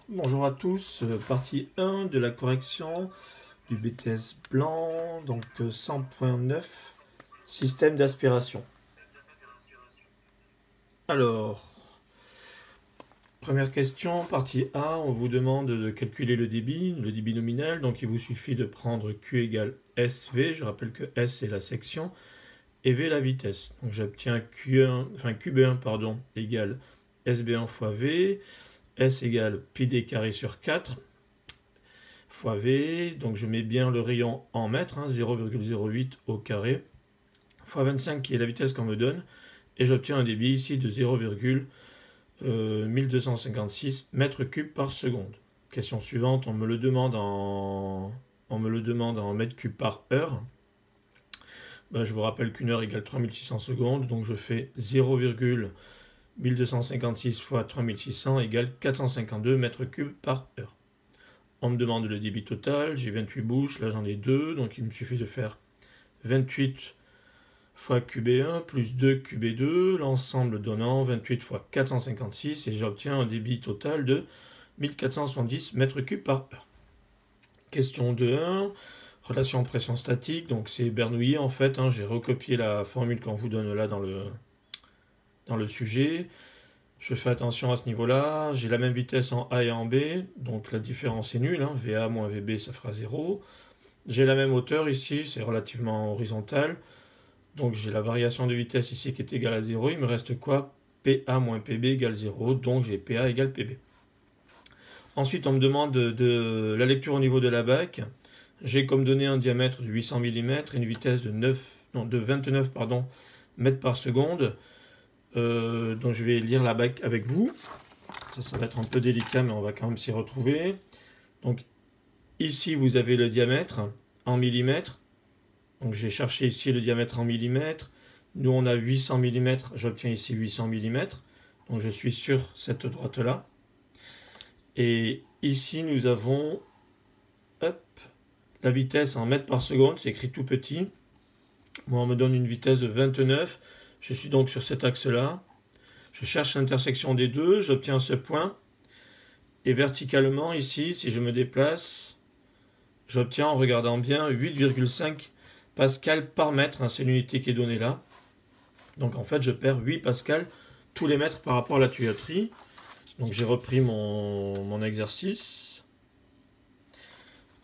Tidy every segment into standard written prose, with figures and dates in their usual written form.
Bonjour à tous, partie 1 de la correction du BTS blanc, donc 100.9, système d'aspiration. Alors, première question, partie A, on vous demande de calculer le débit nominal, donc il vous suffit de prendre Q égale SV, je rappelle que S c'est la section, et V la vitesse. Donc j'obtiens QB1 pardon, égale SB1 fois V, S égale πd carré sur 4, fois V, donc je mets bien le rayon en mètres, 0,08 au carré, fois 25 qui est la vitesse qu'on me donne, et j'obtiens un débit ici de 0,1256 mètres cubes par seconde. Question suivante, on me le demande en mètres cubes par heure. Je vous rappelle qu'une heure égale 3600 secondes, donc je fais 0,1256 fois 3600 égale 452 mètres cubes par heure. On me demande le débit total, j'ai 28 bouches, là j'en ai 2, donc il me suffit de faire 28 fois QB1 plus 2 QB2, l'ensemble donnant 28 fois 456, et j'obtiens un débit total de 1470 mètres cubes par heure. Question 2.1, relation pression statique, donc c'est Bernoulli en fait, j'ai recopié la formule qu'on vous donne là dans le sujet. Je fais attention à ce niveau-là. J'ai la même vitesse en A et en B, donc la différence est nulle. VA moins VB, ça fera 0. J'ai la même hauteur ici, c'est relativement horizontal. Donc j'ai la variation de vitesse ici qui est égale à 0. Il me reste quoi? PA moins PB égale 0, donc j'ai PA égale PB. Ensuite, on me demande de la lecture au niveau de la bac. J'ai comme donné un diamètre de 800 mm et une vitesse de 29 mètres par seconde. Donc je vais lire la bac avec vous. Ça va être un peu délicat, mais on va quand même s'y retrouver. Donc ici, vous avez le diamètre en millimètres. Donc j'ai cherché ici le diamètre en millimètres. Nous, on a 800 mm. J'obtiens ici 800 mm. Donc je suis sur cette droite-là. Et ici, nous avons la vitesse en mètres par seconde. C'est écrit tout petit. Moi, on me donne une vitesse de 29. Je suis donc sur cet axe-là. Je cherche l'intersection des deux, j'obtiens ce point. Et verticalement, ici, si je me déplace, j'obtiens, en regardant bien, 8,5 pascal par mètre. C'est l'unité qui est donnée là. Donc en fait, je perds 8 pascal tous les mètres par rapport à la tuyauterie. Donc j'ai repris mon exercice.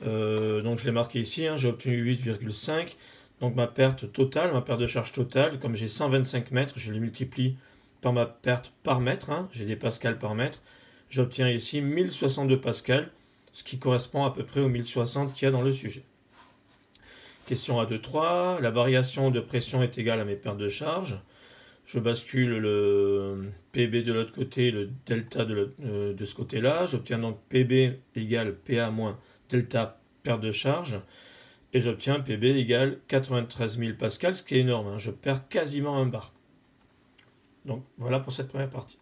Donc je l'ai marqué ici, j'ai obtenu 8,5. Donc ma perte de charge totale, comme j'ai 125 mètres, je les multiplie par ma perte par mètre, j'ai des pascals par mètre, j'obtiens ici 1062 pascals, ce qui correspond à peu près aux 1060 qu'il y a dans le sujet. Question A2-3, la variation de pression est égale à mes pertes de charge. Je bascule le PB de l'autre côté, le delta de ce côté-là. J'obtiens donc PB égale PA moins delta perte de charge. Et j'obtiens PB égale 93 000 pascal, ce qui est énorme. Je perds quasiment un bar. Donc voilà pour cette première partie.